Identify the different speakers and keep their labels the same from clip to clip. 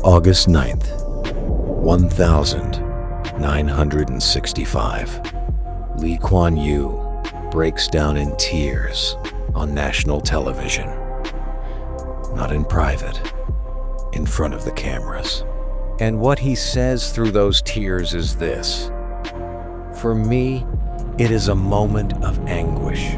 Speaker 1: August 9th, 1965. Lee Kuan Yew breaks down in tears on national television. Not in private, in front of the cameras. And what he says through those tears is this: "For me, it is a moment of anguish."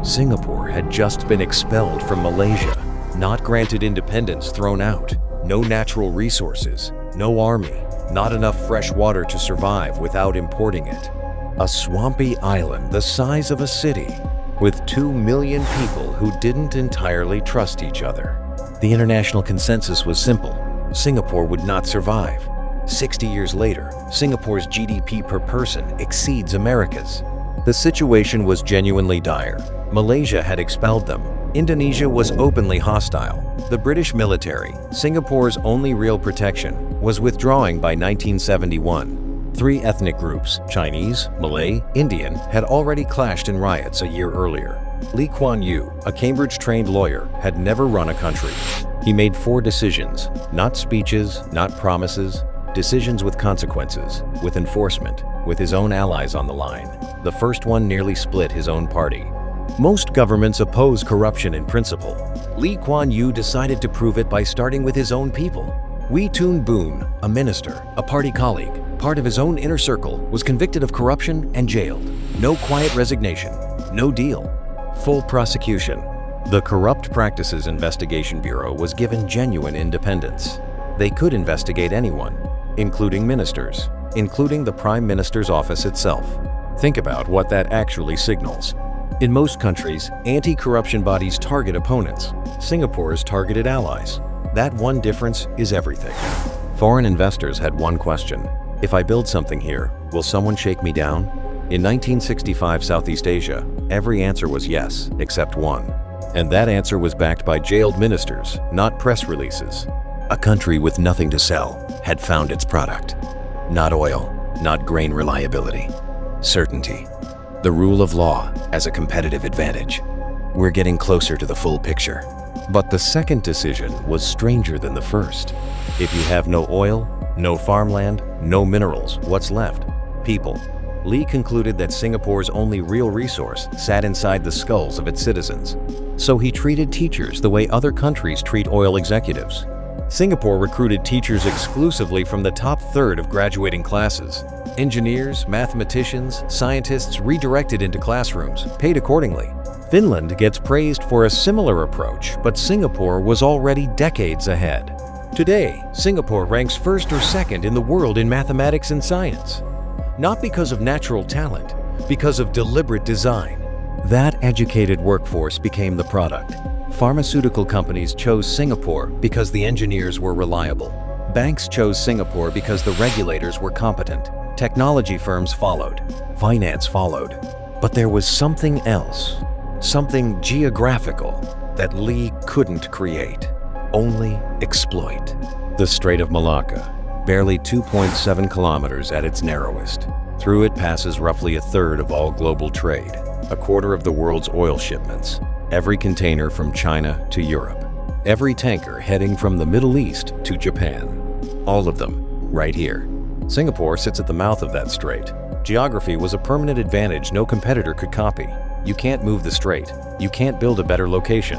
Speaker 1: Singapore had just been expelled from Malaysia, not granted independence, thrown out, no natural resources, no army, not enough fresh water to survive without importing it. A swampy island the size of a city, with 2 million people who didn't entirely trust each other. The international consensus was simple: Singapore would not survive. 60 years later, Singapore's GDP per person exceeds America's. The situation was genuinely dire. Malaysia had expelled them. Indonesia was openly hostile. The British military, Singapore's only real protection, was withdrawing by 1971. 3 ethnic groups, Chinese, Malay, Indian, had already clashed in riots a year earlier. Lee Kuan Yew, a Cambridge-trained lawyer, had never run a country. He made 4 decisions, not speeches, not promises, decisions with consequences, with enforcement, with his own allies on the line. The first one nearly split his own party. Most governments oppose corruption in principle. Lee Kuan Yew decided to prove it by starting with his own people. Wee Toon Boon, a minister, a party colleague, part of his own inner circle, was convicted of corruption and jailed. No quiet resignation, no deal. Full prosecution. The Corrupt Practices Investigation Bureau was given genuine independence. They could investigate anyone, including ministers, including the Prime Minister's office itself. Think about what that actually signals. In most countries, anti-corruption bodies target opponents. Singapore's targeted allies. That one difference is everything. Foreign investors had one question: if I build something here, will someone shake me down? In 1965 Southeast Asia, every answer was yes, except one. And that answer was backed by jailed ministers, not press releases. A country with nothing to sell had found its product. Not oil, not grain reliability. Certainty. The rule of law as a competitive advantage. We're getting closer to the full picture. But the second decision was stranger than the first. If you have no oil, no farmland, no minerals, what's left? People. Lee concluded that Singapore's only real resource sat inside the skulls of its citizens. So he treated teachers the way other countries treat oil executives. Singapore recruited teachers exclusively from the top third of graduating classes. Engineers, mathematicians, scientists redirected into classrooms, paid accordingly. Finland gets praised for a similar approach, but Singapore was already decades ahead. Today, Singapore ranks first or second in the world in mathematics and science. Not because of natural talent, because of deliberate design. That educated workforce became the product. Pharmaceutical companies chose Singapore because the engineers were reliable. Banks chose Singapore because the regulators were competent. Technology firms followed. Finance followed. But there was something else, something geographical that Lee couldn't create, only exploit. The Strait of Malacca, barely 2.7 kilometers at its narrowest. Through it passes roughly a third of all global trade, a quarter of the world's oil shipments, every container from China to Europe, every tanker heading from the Middle East to Japan. All of them, right here. Singapore sits at the mouth of that strait. Geography was a permanent advantage no competitor could copy. You can't move the strait. You can't build a better location.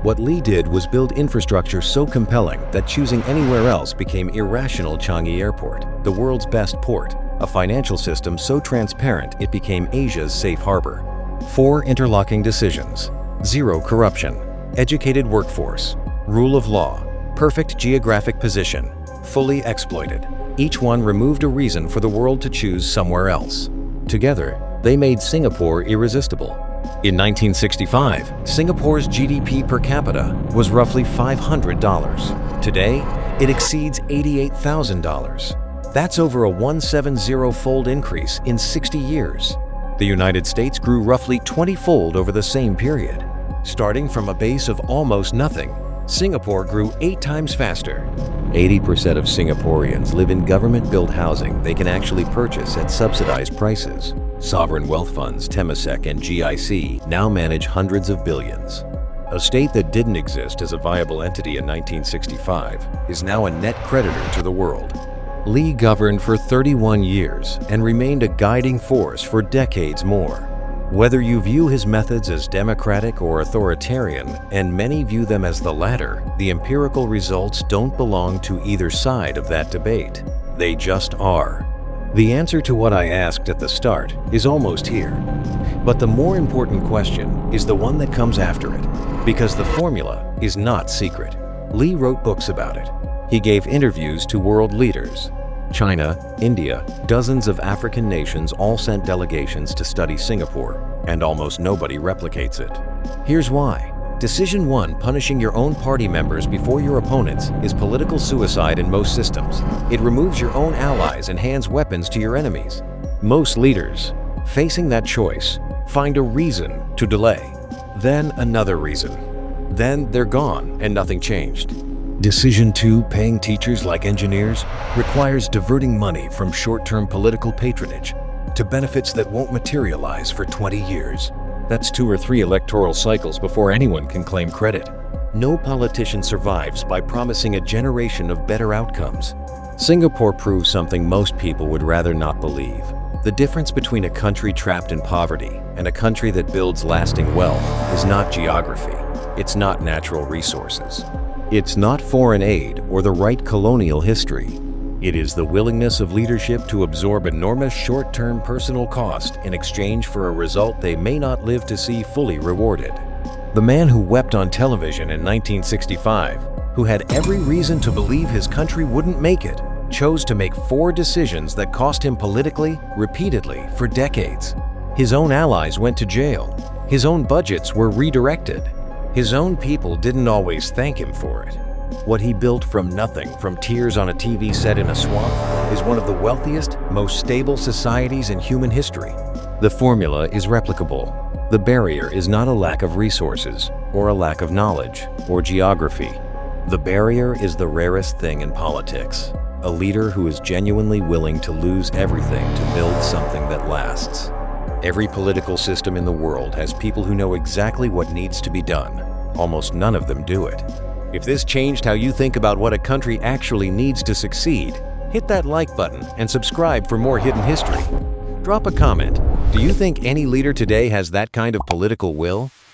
Speaker 1: What Lee did was build infrastructure so compelling that choosing anywhere else became irrational. Changi Airport, the world's best port, a financial system so transparent it became Asia's safe harbor. 4 interlocking decisions. 0 corruption, educated workforce, rule of law, perfect geographic position, fully exploited. Each one removed a reason for the world to choose somewhere else. Together, they made Singapore irresistible. In 1965, Singapore's GDP per capita was roughly $500. Today, it exceeds $88,000. That's over a 170-fold increase in 60 years. The United States grew roughly 20-fold over the same period. Starting from a base of almost nothing, Singapore grew 8 times faster. 80% of Singaporeans live in government-built housing they can actually purchase at subsidized prices. Sovereign wealth funds Temasek and GIC now manage hundreds of billions. A state that didn't exist as a viable entity in 1965 is now a net creditor to the world. Lee governed for 31 years and remained a guiding force for decades more. Whether you view his methods as democratic or authoritarian, and many view them as the latter, the empirical results don't belong to either side of that debate. They just are. The answer to what I asked at the start is almost here. But the more important question is the one that comes after it, because the formula is not secret. Lee wrote books about it. He gave interviews to world leaders. China, India, dozens of African nations all sent delegations to study Singapore, and almost nobody replicates it. Here's why. Decision 1, punishing your own party members before your opponents, is political suicide in most systems. It removes your own allies and hands weapons to your enemies. Most leaders, facing that choice, find a reason to delay. Then another reason. Then they're gone and nothing changed. Decision 2, paying teachers like engineers, requires diverting money from short-term political patronage to benefits that won't materialize for 20 years. That's 2 or 3 electoral cycles before anyone can claim credit. No politician survives by promising a generation of better outcomes. Singapore proves something most people would rather not believe. The difference between a country trapped in poverty and a country that builds lasting wealth is not geography. It's not natural resources. It's not foreign aid or the right colonial history. It is the willingness of leadership to absorb enormous short-term personal cost in exchange for a result they may not live to see fully rewarded. The man who wept on television in 1965, who had every reason to believe his country wouldn't make it, chose to make 4 decisions that cost him politically, repeatedly, for decades. His own allies went to jail. His own budgets were redirected. His own people didn't always thank him for it. What he built from nothing, from tears on a TV set in a swamp, is one of the wealthiest, most stable societies in human history. The formula is replicable. The barrier is not a lack of resources, or a lack of knowledge, or geography. The barrier is the rarest thing in politics. A leader who is genuinely willing to lose everything to build something that lasts. Every political system in the world has people who know exactly what needs to be done. Almost none of them do it. If this changed how you think about what a country actually needs to succeed, hit that like button and subscribe for more hidden history. Drop a comment. Do you think any leader today has that kind of political will?